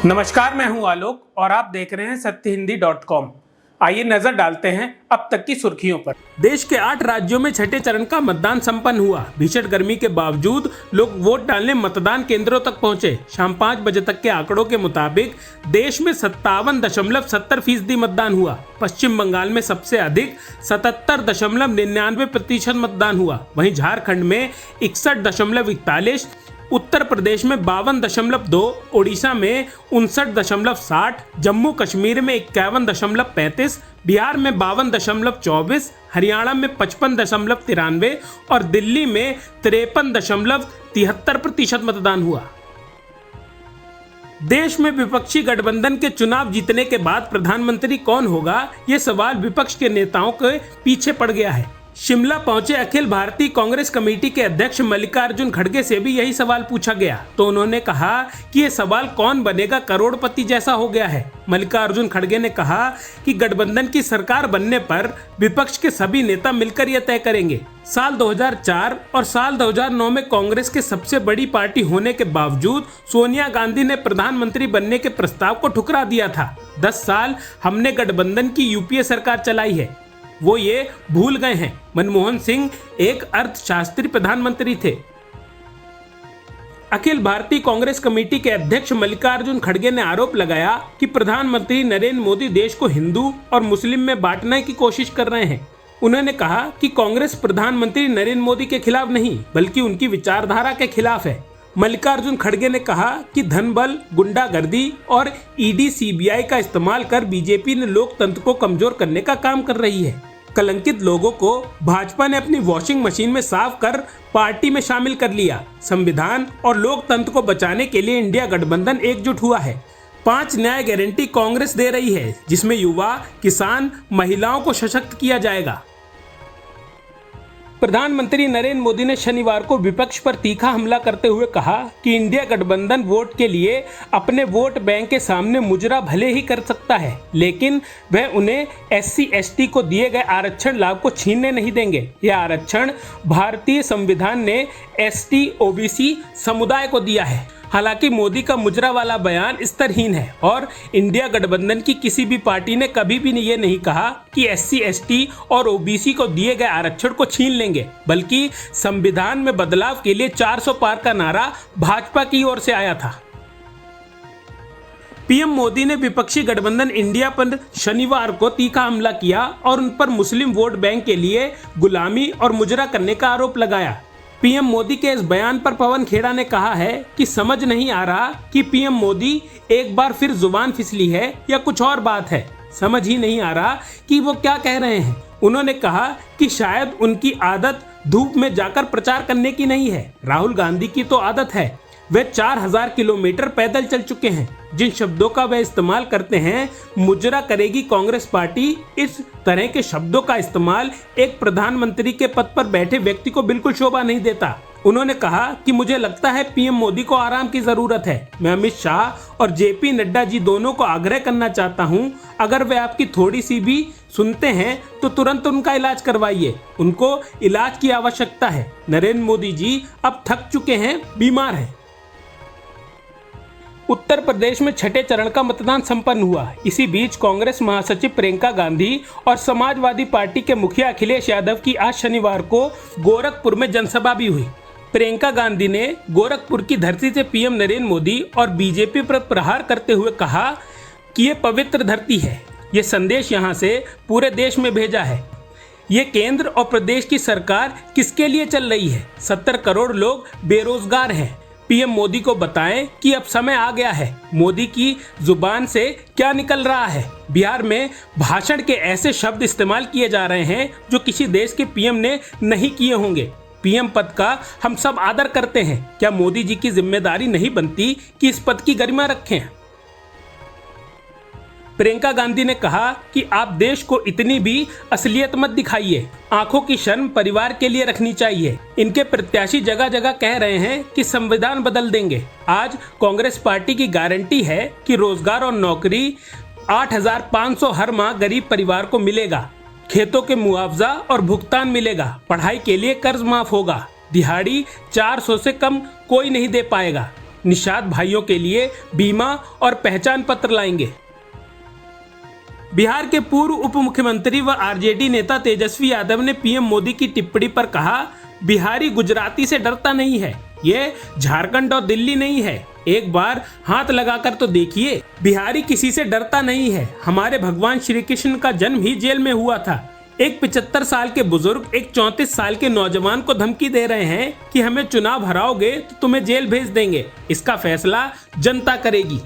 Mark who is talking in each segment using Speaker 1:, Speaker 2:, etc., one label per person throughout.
Speaker 1: नमस्कार, मैं हूं आलोक और आप देख रहे हैं सत्यहिंदी.com। आइए नजर डालते हैं अब तक की सुर्खियों पर। देश के 8 राज्यों में छठे चरण का मतदान संपन्न हुआ। भीषण गर्मी के बावजूद लोग वोट डालने मतदान केंद्रों तक पहुंचे। शाम 5 बजे तक के आंकड़ों के मुताबिक देश में 57.70% मतदान हुआ। पश्चिम बंगाल में सबसे अधिक 77.99% मतदान हुआ। वहीं झारखंड में 61.41, उत्तर प्रदेश में 52.2, ओडिशा में 59.60, जम्मू कश्मीर में 51.35, बिहार में 52.24, हरियाणा में 55.93 और दिल्ली में 53.73% मतदान हुआ। देश में विपक्षी गठबंधन के चुनाव जीतने के बाद प्रधानमंत्री कौन होगा, ये सवाल विपक्ष के नेताओं के पीछे पड़ गया है। शिमला पहुंचे अखिल भारतीय कांग्रेस कमेटी के अध्यक्ष मल्लिकार्जुन खड़गे से भी यही सवाल पूछा गया, तो उन्होंने कहा कि ये सवाल कौन बनेगा करोड़पति जैसा हो गया है। मल्लिकार्जुन खड़गे ने कहा कि गठबंधन की सरकार बनने पर विपक्ष के सभी नेता मिलकर यह तय करेंगे। साल 2004 और साल 2009 में कांग्रेस के सबसे बड़ी पार्टी होने के बावजूद सोनिया गांधी ने प्रधानमंत्री बनने के प्रस्ताव को ठुकरा दिया था। 10 साल हमने गठबंधन की यूपीए सरकार चलाई है, वो ये भूल गए हैं। मनमोहन सिंह एक अर्थशास्त्री प्रधानमंत्री थे। अखिल भारतीय कांग्रेस कमेटी के अध्यक्ष मल्लिकार्जुन खड़गे ने आरोप लगाया कि प्रधानमंत्री नरेंद्र मोदी देश को हिंदू और मुस्लिम में बांटने की कोशिश कर रहे हैं। उन्होंने कहा कि कांग्रेस प्रधानमंत्री नरेंद्र मोदी के खिलाफ नहीं, बल्कि उनकी विचारधारा के खिलाफ है। मल्लिकार्जुन खड़गे ने कहा कि धन बल, गुंडागर्दी और ईडी सीबीआई का इस्तेमाल कर बीजेपी ने लोकतंत्र को कमजोर करने का काम कर रही है। कलंकित लोगों को भाजपा ने अपनी वॉशिंग मशीन में साफ कर पार्टी में शामिल कर लिया। संविधान और लोकतंत्र को बचाने के लिए इंडिया गठबंधन एकजुट हुआ है। 5 न्याय गारंटी कांग्रेस दे रही है, जिसमें युवा, किसान, महिलाओं को सशक्त किया जाएगा। प्रधानमंत्री नरेंद्र मोदी ने शनिवार को विपक्ष पर तीखा हमला करते हुए कहा कि इंडिया गठबंधन वोट के लिए अपने वोट बैंक के सामने मुजरा भले ही कर सकता है, लेकिन वह उन्हें SC/ST को दिए गए आरक्षण लाभ को छीनने नहीं देंगे। यह आरक्षण भारतीय संविधान ने ST/OBC समुदाय को दिया है। हालांकि मोदी का मुजरा वाला बयान स्तरहीन है और इंडिया गठबंधन की किसी भी पार्टी ने कभी भी ये नहीं कहा कि SC/ST और OBC को दिए गए आरक्षण को छीन लेंगे, बल्कि संविधान में बदलाव के लिए 400 पार का नारा भाजपा की ओर से आया था। पीएम मोदी ने विपक्षी गठबंधन इंडिया पर शनिवार को तीखा हमला किया और उन पर मुस्लिम वोट बैंक के लिए गुलामी और मुजरा करने का आरोप लगाया। पीएम मोदी के इस बयान पर पवन खेड़ा ने कहा है कि समझ नहीं आ रहा कि पीएम मोदी एक बार फिर जुबान फिसली है या कुछ और बात है। समझ ही नहीं आ रहा कि वो क्या कह रहे हैं। उन्होंने कहा कि शायद उनकी आदत धूप में जाकर प्रचार करने की नहीं है। राहुल गांधी की तो आदत है, वे 4000 किलोमीटर पैदल चल चुके हैं। जिन शब्दों का वे इस्तेमाल करते हैं, मुजरा करेगी कांग्रेस पार्टी, इस तरह के शब्दों का इस्तेमाल एक प्रधानमंत्री के पद पर बैठे व्यक्ति को बिल्कुल शोभा नहीं देता। उन्होंने कहा कि मुझे लगता है पीएम मोदी को आराम की जरूरत है। मैं अमित शाह और JP नड्डा जी दोनों को आग्रह करना चाहता हूं, अगर वे आपकी थोड़ी सी भी सुनते हैं तो तुरंत उनका इलाज करवाइए। उनको इलाज की आवश्यकता है। नरेंद्र मोदी जी अब थक चुके हैं, बीमार हैं। उत्तर प्रदेश में छठे चरण का मतदान संपन्न हुआ। इसी बीच कांग्रेस महासचिव प्रियंका गांधी और समाजवादी पार्टी के मुखिया अखिलेश यादव की आज शनिवार को गोरखपुर में जनसभा भी हुई। प्रियंका गांधी ने गोरखपुर की धरती से पीएम नरेंद्र मोदी और बीजेपी पर प्रहार करते हुए कहा कि ये पवित्र धरती है। ये संदेश यहाँ से पूरे देश में भेजा है। ये केंद्र और प्रदेश की सरकार किसके लिए चल रही है? 70 करोड़ लोग बेरोजगार हैं। पीएम मोदी को बताएं कि अब समय आ गया है। मोदी की जुबान से क्या निकल रहा है? बिहार में भाषण के ऐसे शब्द इस्तेमाल किए जा रहे हैं जो किसी देश के पीएम ने नहीं किए होंगे। पीएम पद का हम सब आदर करते हैं। क्या मोदी जी की जिम्मेदारी नहीं बनती कि इस पद की गरिमा रखें? प्रियंका गांधी ने कहा कि आप देश को इतनी भी असलियत मत दिखाइए। आंखों की शर्म परिवार के लिए रखनी चाहिए। इनके प्रत्याशी जगह जगह कह रहे हैं कि संविधान बदल देंगे। आज कांग्रेस पार्टी की गारंटी है कि रोजगार और नौकरी 8500 हर माह गरीब परिवार को मिलेगा। खेतों के मुआवजा और भुगतान मिलेगा। पढ़ाई के लिए कर्ज माफ होगा। दिहाड़ी 400 से कम कोई नहीं दे पाएगा। निषाद भाइयों के लिए बीमा और पहचान पत्र लाएंगे। बिहार के पूर्व उप मुख्यमंत्री व आरजेडी नेता तेजस्वी यादव ने पीएम मोदी की टिप्पणी पर कहा, बिहारी गुजराती से डरता नहीं है, ये झारखंड और दिल्ली नहीं है, एक बार हाथ लगाकर तो देखिए। बिहारी किसी से डरता नहीं है। हमारे भगवान श्री कृष्ण का जन्म ही जेल में हुआ था। एक 75 साल के बुजुर्ग एक 34 साल के नौजवान को धमकी दे रहे हैं कि हमें चुनाव हराओगे तो तुम्हें जेल भेज देंगे। इसका फैसला जनता करेगी।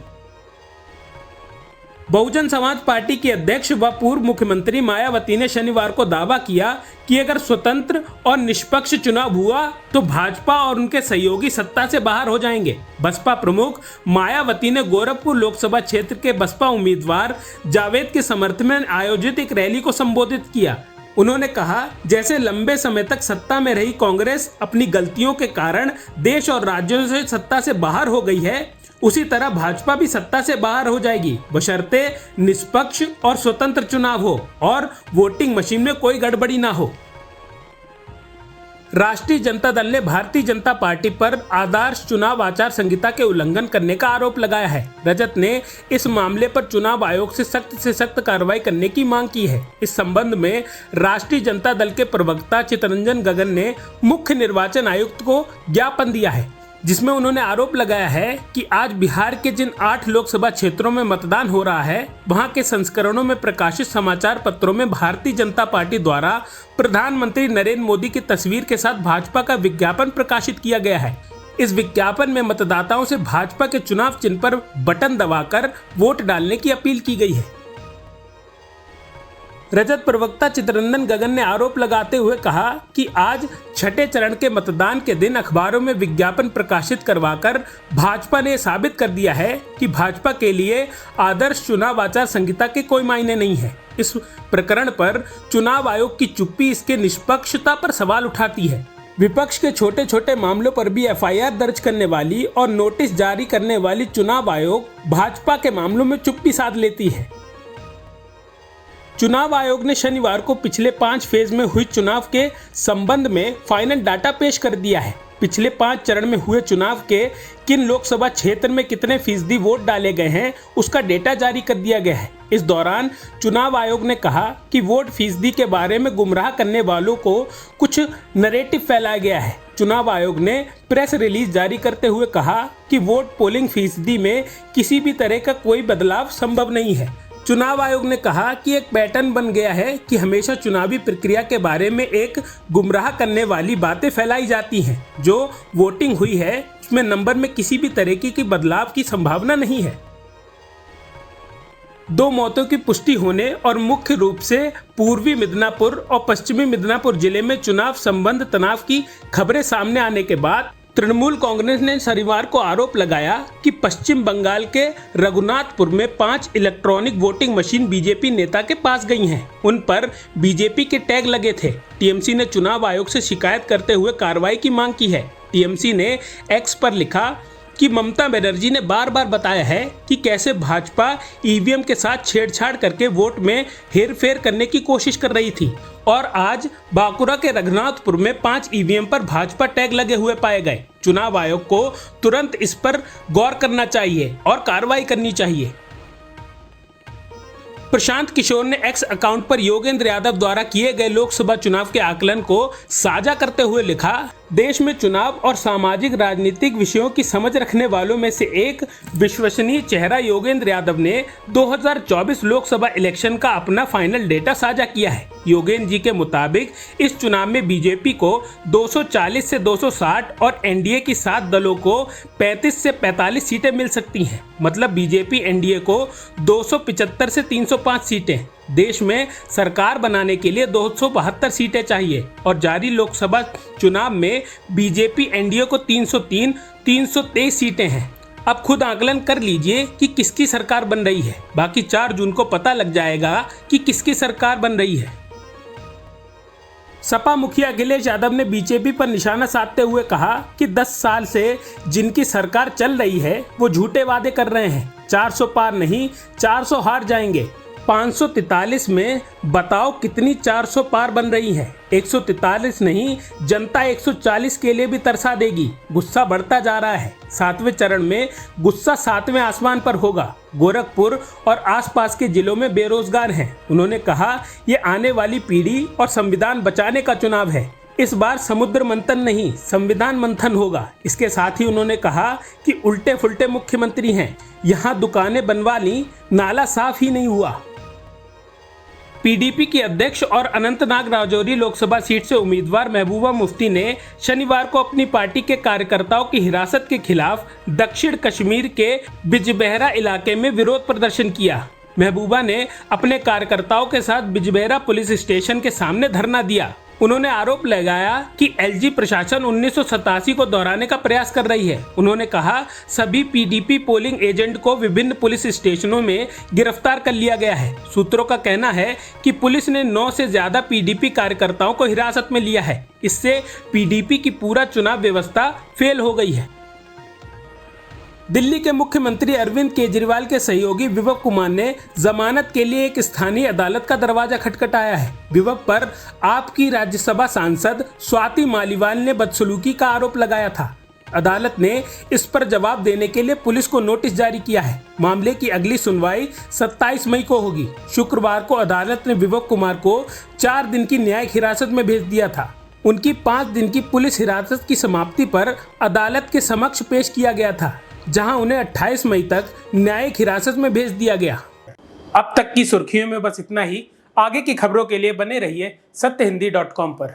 Speaker 1: बहुजन समाज पार्टी की अध्यक्ष व पूर्व मुख्यमंत्री मायावती ने शनिवार को दावा किया कि अगर स्वतंत्र और निष्पक्ष चुनाव हुआ तो भाजपा और उनके सहयोगी सत्ता से बाहर हो जाएंगे। बसपा प्रमुख मायावती ने गोरखपुर लोकसभा क्षेत्र के बसपा उम्मीदवार जावेद के समर्थन में आयोजित एक रैली को संबोधित किया। उन्होंने कहा, जैसे लंबे समय तक सत्ता में रही कांग्रेस अपनी गलतियों के कारण देश और राज्यों से सत्ता से बाहर हो गई है, उसी तरह भाजपा भी सत्ता से बाहर हो जाएगी, बशर्ते निष्पक्ष और स्वतंत्र चुनाव हो और वोटिंग मशीन में कोई गड़बड़ी ना हो। राष्ट्रीय जनता दल ने भारतीय जनता पार्टी पर आदर्श चुनाव आचार संहिता के उल्लंघन करने का आरोप लगाया है। रजत ने इस मामले पर चुनाव आयोग से सख्त कार्रवाई करने की मांग की है। इस संबंध में राष्ट्रीय जनता दल के प्रवक्ता चितरंजन गगन ने मुख्य निर्वाचन आयुक्त को ज्ञापन दिया है, जिसमें उन्होंने आरोप लगाया है कि आज बिहार के जिन 8 लोकसभा क्षेत्रों में मतदान हो रहा है, वहां के संस्करणों में प्रकाशित समाचार पत्रों में भारतीय जनता पार्टी द्वारा प्रधानमंत्री नरेंद्र मोदी की तस्वीर के साथ भाजपा का विज्ञापन प्रकाशित किया गया है। इस विज्ञापन में मतदाताओं से भाजपा के चुनाव चिन्ह पर बटन दबाकर वोट डालने की अपील की गई है। रजत प्रवक्ता चितरंजन गगन ने आरोप लगाते हुए कहा कि आज छठे चरण के मतदान के दिन अखबारों में विज्ञापन प्रकाशित करवाकर भाजपा ने साबित कर दिया है कि भाजपा के लिए आदर्श चुनाव आचार संहिता के कोई मायने नहीं है। इस प्रकरण पर चुनाव आयोग की चुप्पी इसके निष्पक्षता पर सवाल उठाती है। विपक्ष के छोटे छोटे मामलों पर भी एफआईआर दर्ज करने वाली और नोटिस जारी करने वाली चुनाव आयोग भाजपा के मामलों में चुप्पी साध लेती है। चुनाव आयोग ने शनिवार को पिछले 5 फेज में हुई चुनाव के संबंध में फाइनल डाटा पेश कर दिया है। पिछले 5 चरण में हुए चुनाव के किन लोकसभा क्षेत्र में कितने फीसदी वोट डाले गए हैं, उसका डेटा जारी कर दिया गया है। इस दौरान चुनाव आयोग ने कहा कि वोट फीसदी के बारे में गुमराह करने वालों को कुछ नैरेटिव फैलाया गया है। चुनाव आयोग ने प्रेस रिलीज जारी करते हुए कहा कि वोट पोलिंग फीसदी में किसी भी तरह का कोई बदलाव संभव नहीं है। चुनाव आयोग ने कहा कि एक पैटर्न बन गया है कि हमेशा चुनावी प्रक्रिया के बारे में एक गुमराह करने वाली बातें फैलाई जाती हैं। जो वोटिंग हुई है उसमें नंबर में किसी भी तरह की बदलाव की संभावना नहीं है। 2 मौतों की पुष्टि होने और मुख्य रूप से पूर्वी मिदनापुर और पश्चिमी मिदनापुर जिले में चुनाव संबंध तनाव की खबरें सामने आने के बाद तृणमूल कांग्रेस ने शनिवार को आरोप लगाया कि पश्चिम बंगाल के रघुनाथपुर में 5 इलेक्ट्रॉनिक वोटिंग मशीन बीजेपी नेता के पास गई हैं। उन पर बीजेपी के टैग लगे थे। टीएमसी ने चुनाव आयोग से शिकायत करते हुए कार्रवाई की मांग की है। टीएमसी ने एक्स पर लिखा कि ममता बनर्जी ने बार बार बताया है कि कैसे भाजपा ईवीएम के साथ छेड़छाड़ करके वोट में हेरफेर करने की कोशिश कर रही थी और आज बांकुरा के रघुनाथपुर में 5 ईवीएम पर भाजपा टैग लगे हुए पाए गए। चुनाव आयोग को तुरंत इस पर गौर करना चाहिए और कार्रवाई करनी चाहिए। प्रशांत किशोर ने एक्स अकाउंट पर योगेंद्र यादव द्वारा किए गए लोकसभा चुनाव के आकलन को साझा करते हुए लिखा, देश में चुनाव और सामाजिक राजनीतिक विषयों की समझ रखने वालों में से एक विश्वसनीय चेहरा योगेंद्र यादव ने 2024 लोकसभा इलेक्शन का अपना फाइनल डेटा साझा किया है। योगेंद्र जी के मुताबिक इस चुनाव में बीजेपी को 240 से 260 और एनडीए की 7 दलों को 35 से 45 सीटें मिल सकती हैं। मतलब बीजेपी एनडीए को 275 से 305 सीटें। देश में सरकार बनाने के लिए 272 सीटें चाहिए और जारी लोकसभा चुनाव में बीजेपी एनडीए को 303, 323 सीटें हैं। अब खुद आकलन कर लीजिए कि किसकी सरकार बन रही है। बाकी 4 जून को पता लग जाएगा कि किसकी सरकार बन रही है। सपा मुखिया अखिलेश यादव ने बीजेपी पर निशाना साधते हुए कहा कि 10 साल से जिनकी सरकार चल रही है वो झूठे वादे कर रहे हैं। 400 पार नहीं, 400 हार जाएंगे। 543 में बताओ कितनी 400 पार बन रही है। 143 नहीं, जनता 140 के लिए भी तरसा देगी। गुस्सा बढ़ता जा रहा है। 7वें चरण में गुस्सा 7वें आसमान पर होगा। गोरखपुर और आसपास के जिलों में बेरोजगार हैं। उन्होंने कहा, ये आने वाली पीढ़ी और संविधान बचाने का चुनाव है। इस बार समुद्र मंथन नहीं, संविधान मंथन होगा। इसके साथ ही उन्होंने कहा कि उल्टे फुल्टे मुख्यमंत्री हैं। यहाँ दुकानें बनवा ली, नाला साफ ही नहीं हुआ। पीडीपी की अध्यक्ष और अनंतनाग राजौरी लोकसभा सीट से उम्मीदवार महबूबा मुफ्ती ने शनिवार को अपनी पार्टी के कार्यकर्ताओं की हिरासत के खिलाफ दक्षिण कश्मीर के बिजबेहरा इलाके में विरोध प्रदर्शन किया। महबूबा ने अपने कार्यकर्ताओं के साथ बिजबेहरा पुलिस स्टेशन के सामने धरना दिया। उन्होंने आरोप लगाया कि एलजी प्रशासन 1987 को दोहराने का प्रयास कर रही है। उन्होंने कहा, सभी पीडीपी पोलिंग एजेंट को विभिन्न पुलिस स्टेशनों में गिरफ्तार कर लिया गया है। सूत्रों का कहना है कि पुलिस ने 9 से ज्यादा पीडीपी कार्यकर्ताओं को हिरासत में लिया है। इससे पीडीपी की पूरा चुनाव व्यवस्था फेल हो गई है। दिल्ली के मुख्यमंत्री अरविंद केजरीवाल के सहयोगी विभव कुमार ने जमानत के लिए एक स्थानीय अदालत का दरवाजा खटखटाया है। विभव पर आपकी राज्यसभा सांसद स्वाति मालीवाल ने बदसलूकी का आरोप लगाया था। अदालत ने इस पर जवाब देने के लिए पुलिस को नोटिस जारी किया है। मामले की अगली सुनवाई 27 मई को होगी। शुक्रवार को अदालत ने विभव कुमार को 4 दिन की न्यायिक हिरासत में भेज दिया था। उनकी 5 दिन की पुलिस हिरासत की समाप्ति पर अदालत के समक्ष पेश किया गया था, जहां उन्हें 28 मई तक न्यायिक हिरासत में भेज दिया गया। अब तक की सुर्खियों में बस इतना ही। आगे की खबरों के लिए बने रहिए सत्यहिंदी.com पर।